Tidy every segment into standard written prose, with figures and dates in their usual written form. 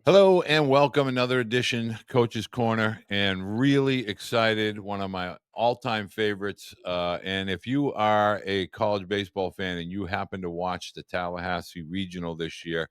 Hello and welcome another edition Coach's Corner, and really excited, one of my all-time favorites. And if you are a college baseball fan and you happen to watch the Tallahassee Regional this year,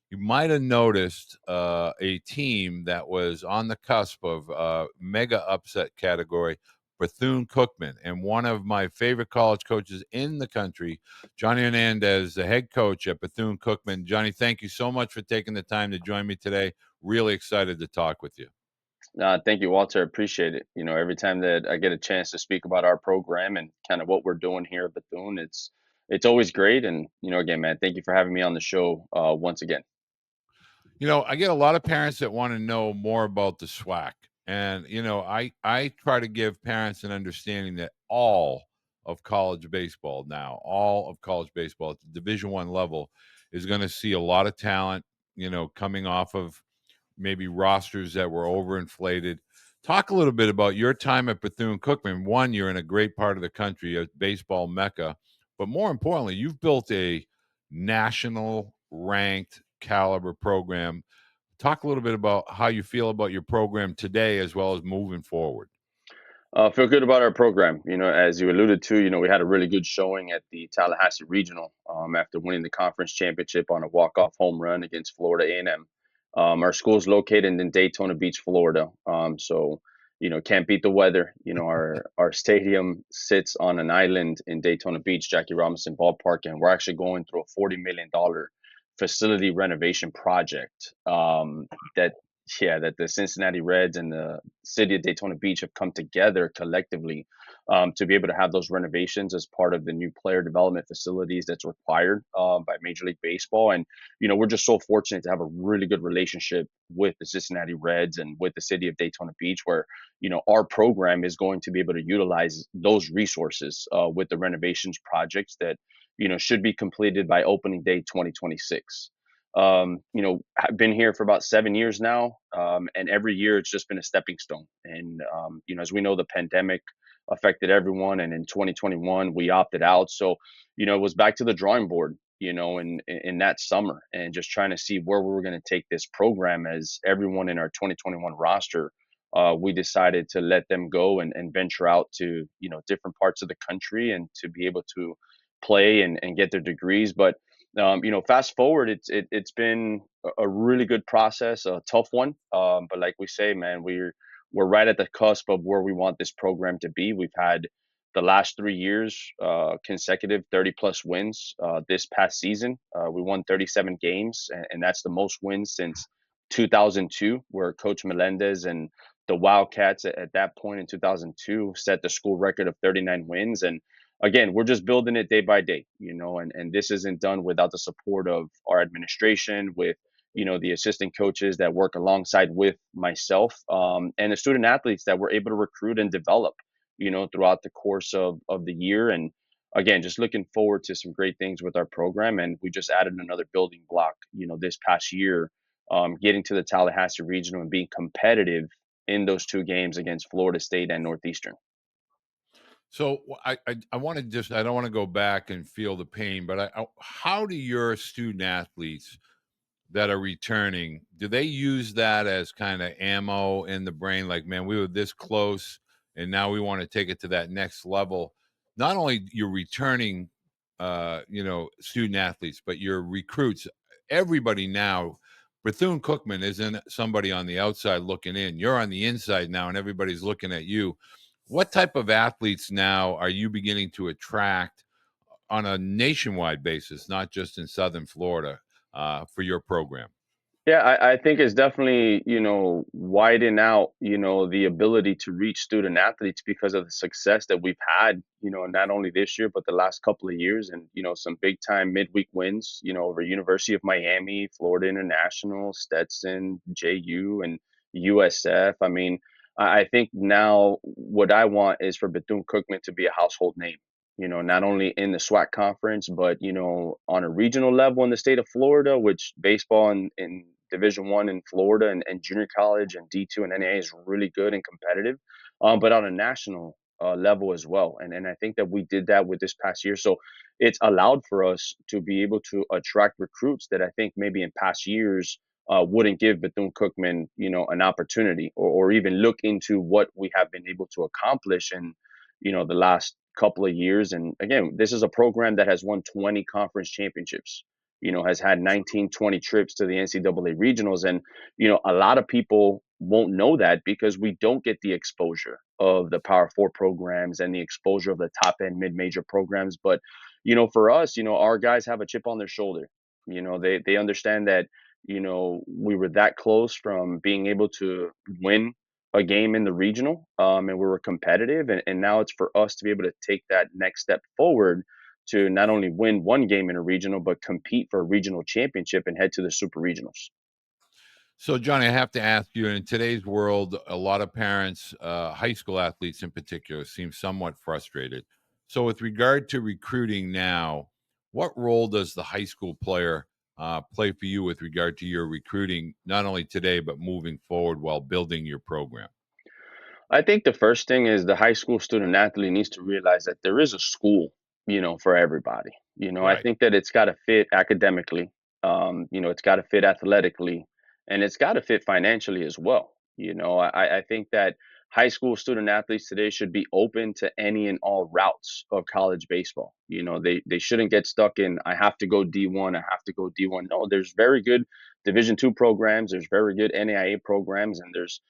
you might have noticed a team that was on the cusp of mega upset category, Bethune-Cookman, and one of my favorite college coaches in the country, Johnny Hernandez, the head coach at Bethune-Cookman. Johnny, thank you so much for taking the time to join me today. Really excited to talk with you. Thank you, Walter. Appreciate it. Every time that I get a chance to speak about our program and kind of what we're doing here at Bethune, it's always great. And again, man, thank you for having me on the show once again. I get a lot of parents that want to know more about the SWAC. And I try to give parents an understanding that all of college baseball now, all of college baseball at the Division One level is going to see a lot of talent, coming off of maybe rosters that were overinflated. Talk a little bit about your time at Bethune-Cookman. One, you're in a great part of the country, a baseball mecca, but more importantly, you've built a national ranked caliber program. Talk a little bit about how you feel about your program today as well as moving forward. Feel good about our program. As you alluded to, we had a really good showing at the Tallahassee Regional after winning the conference championship on a walk-off home run against Florida A&M. Our school is located in Daytona Beach, Florida. Can't beat the weather. Our stadium sits on an island in Daytona Beach, Jackie Robinson Ballpark, and we're actually going through a $40 million facility renovation project that that the Cincinnati Reds and the city of Daytona Beach have come together collectively to be able to have those renovations as part of the new player development facilities that's required by Major League Baseball. And we're just so fortunate to have a really good relationship with the Cincinnati Reds and with the city of Daytona Beach, where our program is going to be able to utilize those resources with the renovations projects that should be completed by opening day 2026. I've been here for about 7 years now, and every year it's just been a stepping stone. And as we know, the pandemic affected everyone, and in 2021 we opted out. So, it was back to the drawing board, in that summer, and just trying to see where we were going to take this program. As everyone in our 2021 roster, we decided to let them go and venture out to different parts of the country and to be able to play and get their degrees. But fast forward, it's been a really good process, a tough one. But like we say, man, we're right at the cusp of where we want this program to be. We've had the last 3 years consecutive 30 plus wins. This past season, we won 37 games, and that's the most wins since 2002, where Coach Melendez and the Wildcats at that point in 2002 set the school record of 39 wins. And again, we're just building it day by day, and this isn't done without the support of our administration, with the assistant coaches that work alongside with myself, and the student athletes that we're able to recruit and develop throughout the course of the year. And again, just looking forward to some great things with our program. And we just added another building block this past year, getting to the Tallahassee Regional and being competitive in those two games against Florida State and Northeastern. So I want to just, I don't want to go back and feel the pain, but how do your student athletes that are returning, do they use that as kind of ammo in the brain? Like, man, we were this close and now we want to take it to that next level. Not only your returning, student athletes, but your recruits, everybody now, Bethune-Cookman isn't somebody on the outside looking in. You're on the inside now and everybody's looking at you. What type of athletes now are you beginning to attract on a nationwide basis, not just in Southern Florida, for your program? Yeah, I think it's definitely, widen out, the ability to reach student athletes because of the success that we've had, not only this year, but the last couple of years. And, some big time midweek wins, over University of Miami, Florida International, Stetson, JU, and USF. I mean, I think now what I want is for Bethune-Cookman to be a household name. Not only in the SWAC conference, but on a regional level in the state of Florida, which baseball in Division One in Florida and junior college and D2 and NAA is really good and competitive, but on a national level as well. And I think that we did that with this past year. So it's allowed for us to be able to attract recruits that I think maybe in past years wouldn't give Bethune-Cookman, an opportunity, or even look into what we have been able to accomplish in, the last couple of years. And again, this is a program that has won 20 conference championships, has had 19, 20 trips to the NCAA regionals. And, a lot of people won't know that because we don't get the exposure of the Power Four programs and the exposure of the top end mid-major programs. But, for us, our guys have a chip on their shoulder. They understand that, we were that close from being able to win a game in the regional, and we were competitive. And now it's for us to be able to take that next step forward to not only win one game in a regional, but compete for a regional championship and head to the super regionals. So, Johnny, I have to ask you, in today's world, a lot of parents, high school athletes in particular, seem somewhat frustrated. So, with regard to recruiting now, what role does the high school player play for you with regard to your recruiting, not only today, but moving forward while building your program? I think the first thing is the high school student athlete needs to realize that there is a school, for everybody. I Right. think that it's got to fit academically, it's got to fit athletically, and it's got to fit financially as well. I think that high school student athletes today should be open to any and all routes of college baseball. They shouldn't get stuck in, I have to go D1, I have to go D1. No, there's very good Division II programs, there's very good NAIA programs, and there's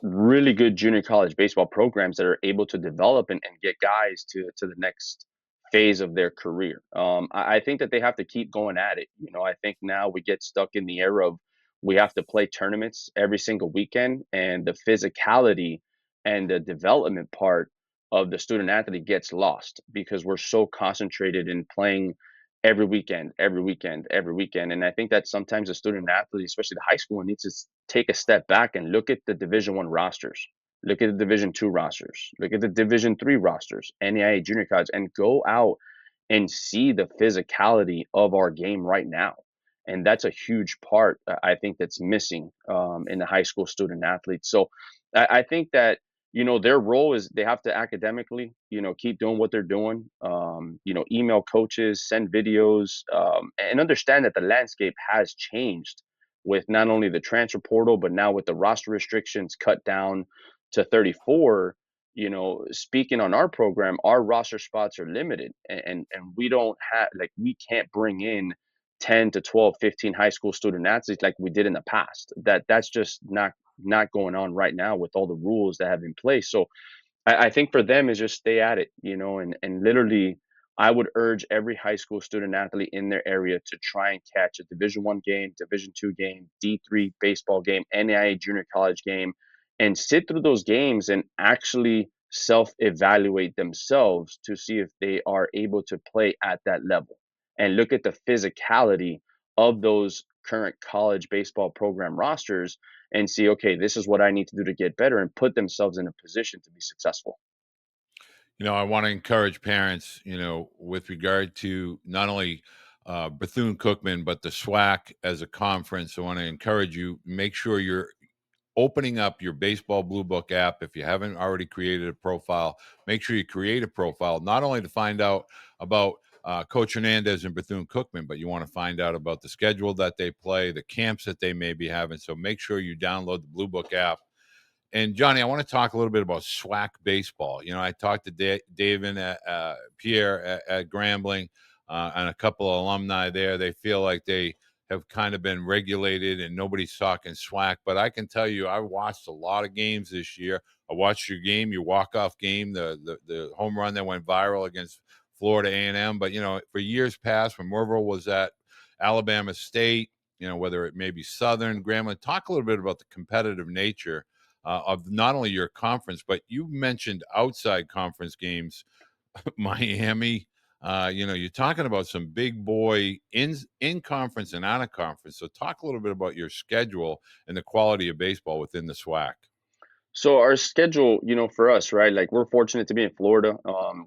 really good junior college baseball programs that are able to develop and get guys to the next phase of their career. I think that they have to keep going at it. I think now we get stuck in the era of we have to play tournaments every single weekend, and the physicality and the development part of the student athlete gets lost because we're so concentrated in playing every weekend, every weekend, every weekend. And I think that sometimes a student athlete, especially the high school, needs to take a step back and look at the Division I rosters, look at the Division II rosters, look at the Division III rosters, NAIA junior college, and go out and see the physicality of our game right now. And that's a huge part, I think, that's missing in the high school student athletes. So I think that their role is they have to academically, keep doing what they're doing. Email coaches, send videos, and understand that the landscape has changed with not only the transfer portal, but now with the roster restrictions cut down to 34. Speaking on our program, our roster spots are limited, and we don't have, like, we can't bring in 10 to 12, 15 high school student athletes like we did in the past. That's just not going on right now with all the rules that have in place. So I think for them is just stay at it, and literally I would urge every high school student athlete in their area to try and catch a Division I game, Division II game, D3 baseball game, NAIA junior college game, and sit through those games and actually self-evaluate themselves to see if they are able to play at that level and look at the physicality of those current college baseball program rosters and see, okay, this is what I need to do to get better and put themselves in a position to be successful. I want to encourage parents, with regard to not only Bethune Cookman, but the SWAC as a conference. I want to encourage you, make sure you're opening up your baseball blue book app. If you haven't already created a profile, make sure you create a profile, not only to find out about Coach Hernandez and Bethune-Cookman, but you want to find out about the schedule that they play, the camps that they may be having. So make sure you download the blue book app. And Johnny, I want to talk a little bit about SWAC baseball. I talked to Dave and Pierre at Grambling, and a couple of alumni there. They feel like they have kind of been regulated and nobody's talking SWAC. But I can tell you, I watched a lot of games this year. I watched your game, your walk-off game, the home run that went viral against Florida A&M. But, for years past, when Merville was at Alabama State, whether it may be Southern, Grambling, talk a little bit about the competitive nature of not only your conference, but you mentioned outside conference games, Miami. You're talking about some big boy in conference and out of conference. So talk a little bit about your schedule and the quality of baseball within the SWAC. So our schedule, for us, right? Like we're fortunate to be in Florida,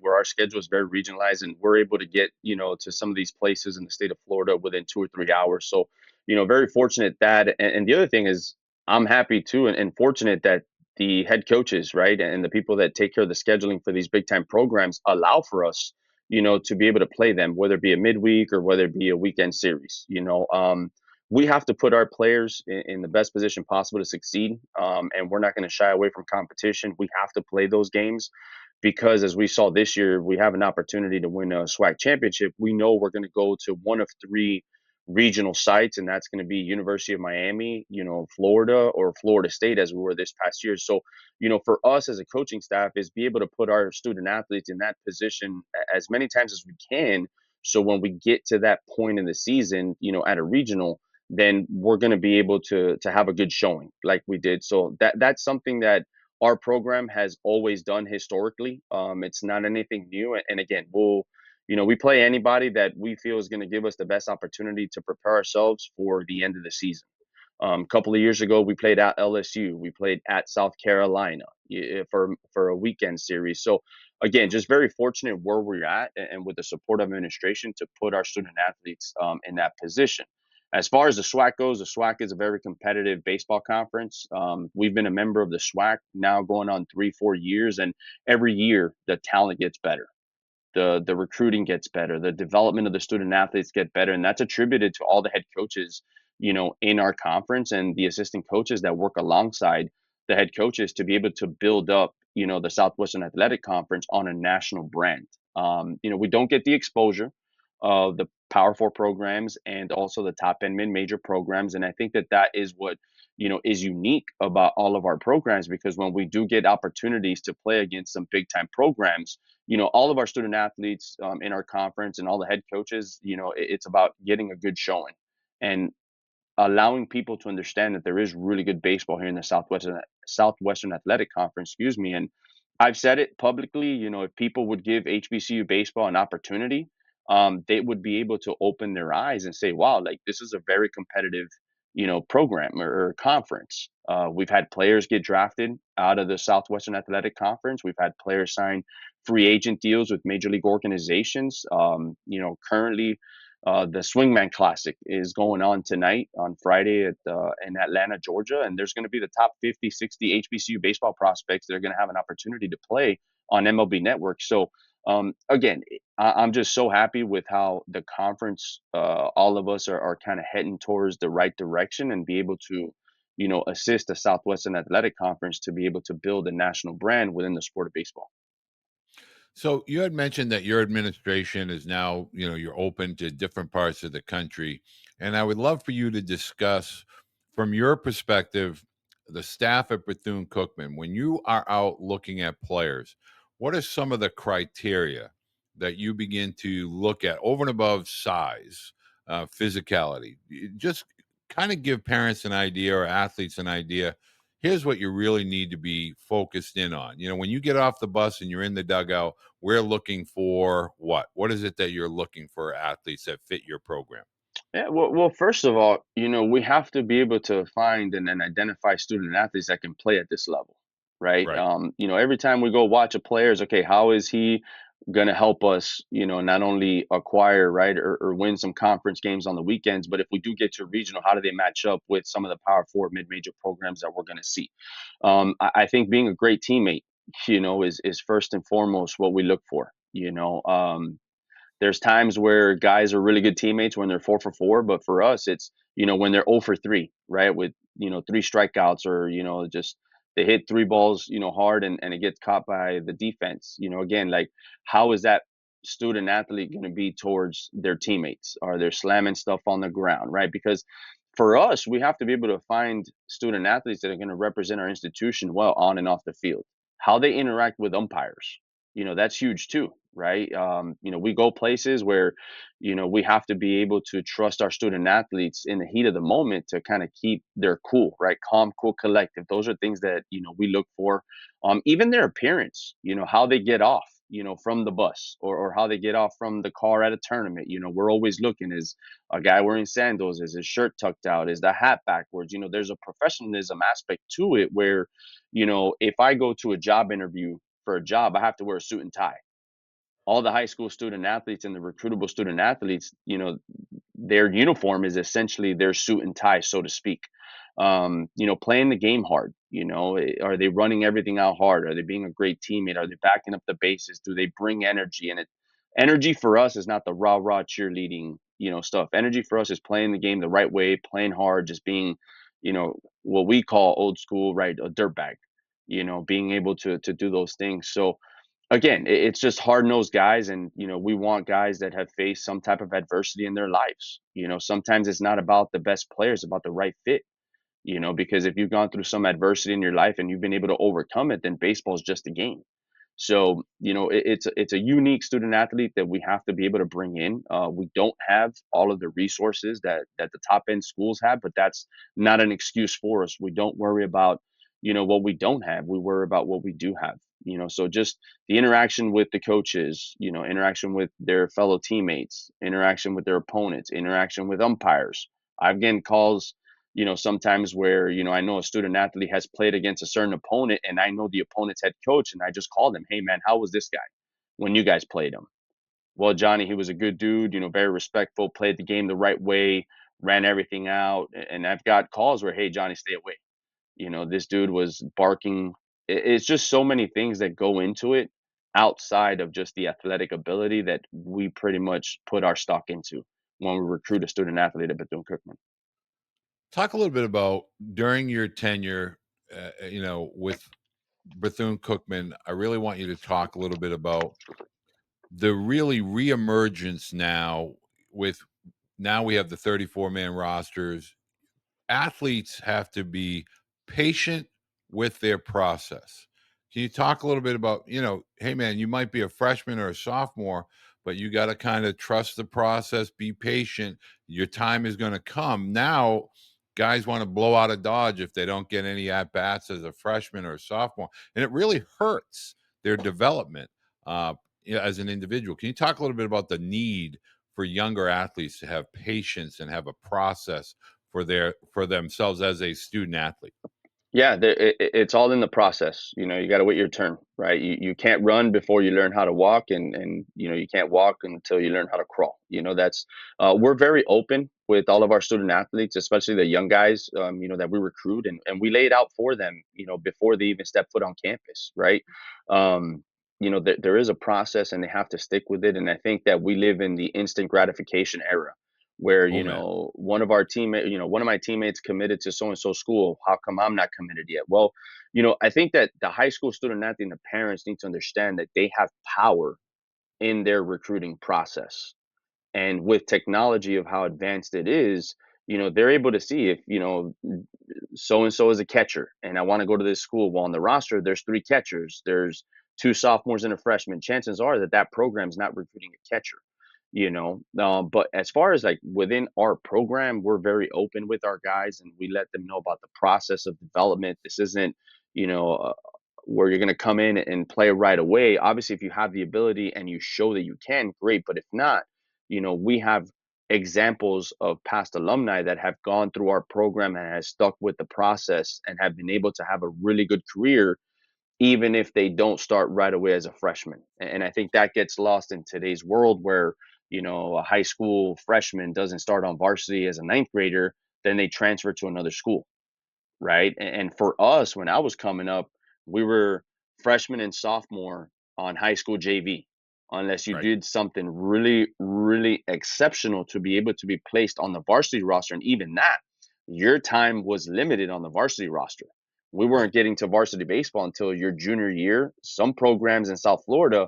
where our schedule is very regionalized, and we're able to get, to some of these places in the state of Florida within 2 or 3 hours. So, very fortunate that. And the other thing is, I'm happy too, and fortunate that the head coaches, right, and the people that take care of the scheduling for these big time programs allow for us, to be able to play them, whether it be a midweek or whether it be a weekend series. we have to put our players in the best position possible to succeed. And we're not going to shy away from competition. We have to play those games because, as we saw this year, we have an opportunity to win a SWAC championship. We know we're going to go to one of three regional sites, and that's going to be University of Miami, Florida, or Florida State, as we were this past year. So, for us as a coaching staff, is be able to put our student athletes in that position as many times as we can. So when we get to that point in the season, at a regional, then we're going to be able to have a good showing like we did. So that's something that our program has always done historically. It's not anything new. And again, we play anybody that we feel is going to give us the best opportunity to prepare ourselves for the end of the season. A couple of years ago, we played at LSU. We played at South Carolina for a weekend series. So again, just very fortunate where we're at, and with the support of administration to put our student athletes in that position. As far as the SWAC goes, the SWAC is a very competitive baseball conference. We've been a member of the SWAC now going on 3-4 years, and every year the talent gets better, the recruiting gets better, the development of the student athletes get better, and that's attributed to all the head coaches, in our conference, and the assistant coaches that work alongside the head coaches to be able to build up, the Southwestern Athletic Conference on a national brand. We don't get the exposure of the Power Four programs and also the top end mid-major programs, and I think that is what is unique about all of our programs, because when we do get opportunities to play against some big time programs, all of our student athletes in our conference and all the head coaches, it's about getting a good showing and allowing people to understand that there is really good baseball here in the Southwestern Athletic Conference, excuse me. And I've said it publicly, if people would give HBCU baseball an opportunity, they would be able to open their eyes and say, wow, like this is a very competitive, program or conference. We've had players get drafted out of the Southwestern Athletic Conference. We've had players sign free agent deals with major league organizations. Currently, the Swingman Classic is going on tonight on Friday in Atlanta, Georgia, and there's going to be the top 50, 60 HBCU baseball prospects that are going to have an opportunity to play on MLB Network. So again, I'm just so happy with how the conference, all of us are kind of heading towards the right direction and be able to, assist the Southwestern Athletic Conference to be able to build a national brand within the sport of baseball. So you had mentioned that your administration is now, you're open to different parts of the country. And I would love for you to discuss from your perspective, the staff at Bethune-Cookman, when you are out looking at players, what are some of the criteria that you begin to look at over and above size, physicality? Just kind of give parents an idea or athletes an idea. Here's what you really need to be focused in on. When you get off the bus and you're in the dugout, we're looking for what? What is it that you're looking for athletes that fit your program? Yeah, well, first of all, we have to be able to find and identify student athletes that can play at this level, right? Right. Every time we go watch a player, is okay, how is he going to help us, not only acquire, right, or win some conference games on the weekends, but if we do get to regional, how do they match up with some of the Power Four mid-major programs that we're going to see? I think being a great teammate, is first and foremost what we look for. There's times where guys are really good teammates when they're 4 for 4, but for us, it's when they're 0 for 3, right? With 3 strikeouts, or just they hit 3 balls, hard, and it gets caught by the defense. Again, like how is that student athlete going to be towards their teammates? Are they slamming stuff on the ground, right? Because for us, we have to be able to find student athletes that are going to represent our institution well on and off the field. How they interact with umpires, that's huge too, right? We go places where, we have to be able to trust our student athletes in the heat of the moment to kind of keep their cool, right? Calm, cool, collective. Those are things that, we look for. Even their appearance, how they get off, from the bus, or how they get off from the car at a tournament. We're always looking, is a guy wearing sandals? Is his shirt tucked out? Is the hat backwards? There's a professionalism aspect to it where, if I go to a job interview for a job, I have to wear a suit and tie. All the high school student athletes and the recruitable student athletes, their uniform is essentially their suit and tie, so to speak. Playing the game hard. Are they running everything out hard? Are they being a great teammate? Are they backing up the bases? Do they bring energy? And energy for us is not the rah rah cheerleading, stuff. Energy for us is playing the game the right way, playing hard, just being, what we call old school, right? A dirtbag, being able to do those things. So again, it's just hard nosed guys, and we want guys that have faced some type of adversity in their lives. Sometimes it's not about the best players, about the right fit. Because if you've gone through some adversity in your life and you've been able to overcome it, then baseball is just a game. So, it's a unique student athlete that we have to be able to bring in. We don't have all of the resources that the top end schools have, but that's not an excuse for us. We don't worry about, what we don't have. We worry about what we do have. So just the interaction with the coaches, interaction with their fellow teammates, interaction with their opponents, interaction with umpires. I've getting calls, sometimes where, I know a student athlete has played against a certain opponent and I know the opponent's head coach and I just call them, hey man, how was this guy when you guys played him? Well, Johnny, he was a good dude, very respectful, played the game the right way, ran everything out. And I've got calls where, hey, Johnny, stay away. This dude was barking. It's just so many things that go into it outside of just the athletic ability that we pretty much put our stock into when we recruit a student athlete at Bethune-Cookman. Talk a little bit about during your tenure, with Bethune-Cookman. I really want you to talk a little bit about the really reemergence now. With now we have the 34-man rosters. Athletes have to be patient with their process. Can you talk a little bit about, hey man, you might be a freshman or a sophomore, but you got to kind of trust the process, be patient. Your time is going to come. Now, guys want to blow out of Dodge if they don't get any at bats as a freshman or a sophomore, and it really hurts their development as an individual. Can you talk a little bit about the need for younger athletes to have patience and have a process for themselves as a student athlete? Yeah, it's all in the process. You got to wait your turn, right? You can't run before you learn how to walk, and you can't walk until you learn how to crawl. That's we're very open with all of our student athletes, especially the young guys, that we recruit, and we lay it out for them, before they even step foot on campus, right? There is a process, and they have to stick with it. And I think that we live in the instant gratification era where Oh man, one of my teammates committed to so and so school. How come I'm not committed yet? Well, I think that the high school student athlete and the parents need to understand that they have power in their recruiting process. And with technology of how advanced it is, they're able to see if so and so is a catcher and I want to go to this school. Well, on the roster there's three catchers, there's two sophomores and a freshman. Chances are that program's not recruiting a catcher. But as far as like within our program, we're very open with our guys and we let them know about the process of development. This isn't, you know uh, where you're going to come in and play right away. Obviously, if you have the ability and you show that you can, great. But if not, we have examples of past alumni that have gone through our program and has stuck with the process and have been able to have a really good career, even if they don't start right away as a freshman. And I think that gets lost in today's world where, a high school freshman doesn't start on varsity as a ninth grader, then they transfer to another school, right? And for us, when I was coming up, we were freshman and sophomore on high school JV, unless you right, did something really, really exceptional to be able to be placed on the varsity roster. And even that, your time was limited on the varsity roster. We right, weren't getting to varsity baseball until your junior year. Some programs in South Florida,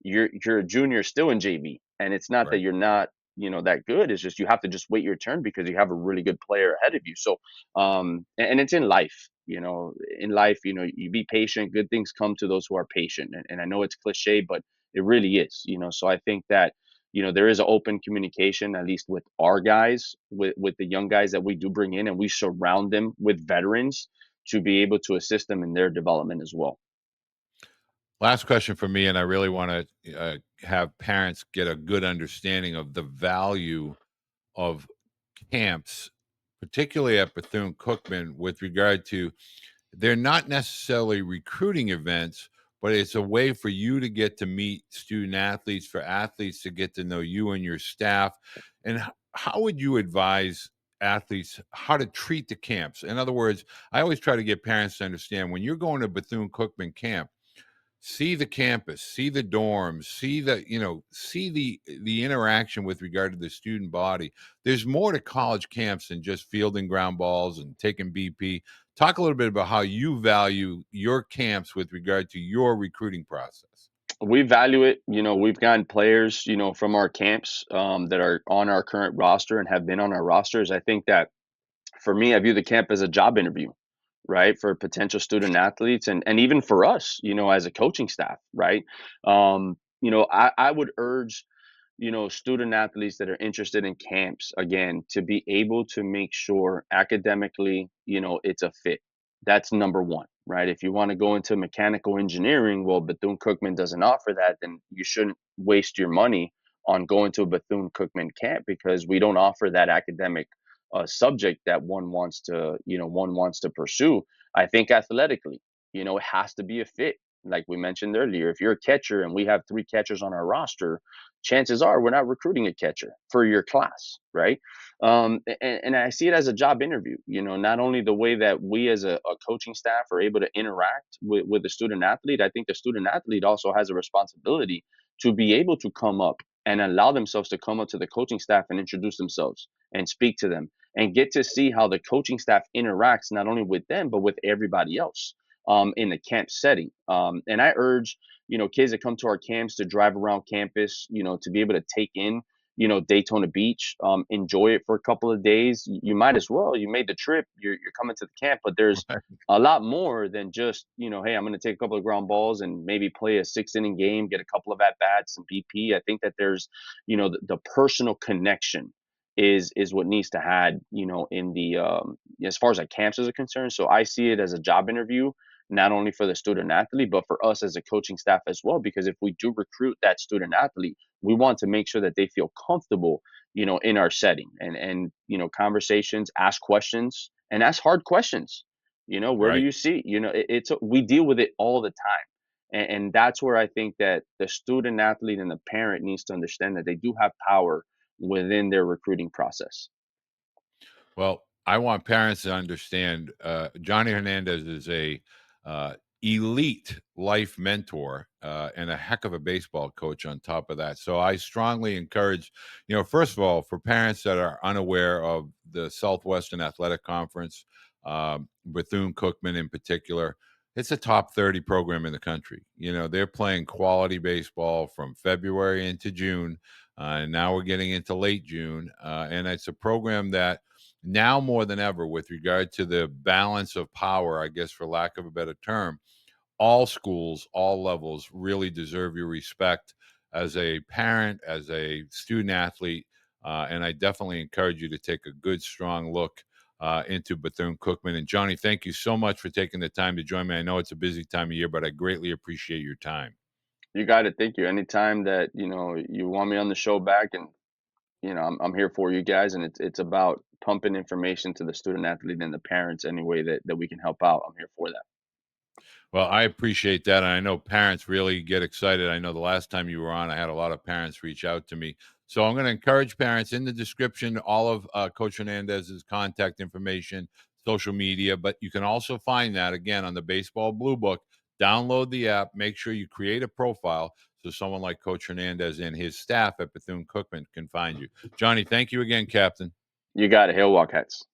you're a junior still in JV. And it's not that right. you're not, that good. It's just you have to just wait your turn because you have a really good player ahead of you. So and it's in life, in life, you be patient, good things come to those who are patient. And I know it's cliche, but it really is. So I think that there is an open communication, at least with our guys, with the young guys that we do bring in, and we surround them with veterans to be able to assist them in their development as well. Last question for me, and I really want to have parents get a good understanding of the value of camps, particularly at Bethune Cookman, with regard to they're not necessarily recruiting events, but it's a way for you to get to meet student athletes, for athletes to get to know you and your staff. And how would you advise athletes how to treat the camps? In other words, I always try to get parents to understand when you're going to Bethune Cookman camp, see the campus, see the dorms, see the, see the interaction with regard to the student body. There's more to college camps than just fielding ground balls and taking BP. Talk a little bit about how you value your camps with regard to your recruiting process. We value it. We've gotten players, from our camps that are on our current roster and have been on our rosters. I think that for me, I view the camp as a job interview, right? For potential student athletes and even for us, as a coaching staff, right? I would urge, student athletes that are interested in camps again to be able to make sure academically, it's a fit. That's number one, right? If you want to go into mechanical engineering, well, Bethune-Cookman doesn't offer that, then you shouldn't waste your money on going to a Bethune-Cookman camp because we don't offer that academic subject that one wants to pursue. I think athletically, it has to be a fit. Like we mentioned earlier, if you're a catcher and we have three catchers on our roster, chances are we're not recruiting a catcher for your class, right? And I see it as a job interview. Not only the way that we as a coaching staff are able to interact with the student athlete, I think the student athlete also has a responsibility to be able to come up and allow themselves to come up to the coaching staff and introduce themselves and speak to them and get to see how the coaching staff interacts not only with them but with everybody else in the camp setting. And I urge kids that come to our camps to drive around campus, to be able to take in Daytona Beach, enjoy it for a couple of days. You might as well. You made the trip. You're coming to the camp, but there's a lot more than just hey, I'm going to take a couple of ground balls and maybe play a 6 inning game, get a couple of at bats, some BP. I think that there's the personal connection is what needs to had in the as far as like camps is concerned. So I see it as a job interview, not only for the student athlete but for us as a coaching staff as well, because if we do recruit that student athlete, we want to make sure that they feel comfortable in our setting and conversations, ask questions and ask hard questions. Where do Right. you see, we deal with it all the time. And that's where I think that the student athlete and the parent needs to understand that they do have power within their recruiting process. Well, I want parents to understand, Johnny Hernandez is a uh, elite life mentor and a heck of a baseball coach on top of that. So I strongly encourage, first of all, for parents that are unaware of the Southwestern Athletic Conference, Bethune-Cookman in particular, it's a top 30 program in the country. They're playing quality baseball from February into June. And now we're getting into late June. And it's a program that now more than ever, with regard to the balance of power, I guess, for lack of a better term, all schools, all levels really deserve your respect as a parent, as a student athlete. And I definitely encourage you to take a good, strong look into Bethune Cookman. And Johnny, thank you so much for taking the time to join me. I know it's a busy time of year, but I greatly appreciate your time. You got it. Thank you. Anytime that you want me on the show back, and I'm here for you guys, and it's about pumping information to the student athlete and the parents any way that we can help out. I'm here for that. Well, I appreciate that. And I know parents really get excited. I know the last time you were on, I had a lot of parents reach out to me. So I'm going to encourage parents in the description, all of Coach Hernandez's contact information, social media, but you can also find that again on the Baseball Blue Book. Download the app, make sure you create a profile so someone like Coach Hernandez and his staff at Bethune Cookman can find you. Johnny, thank you again, Captain. You got it. Hail Wildcats.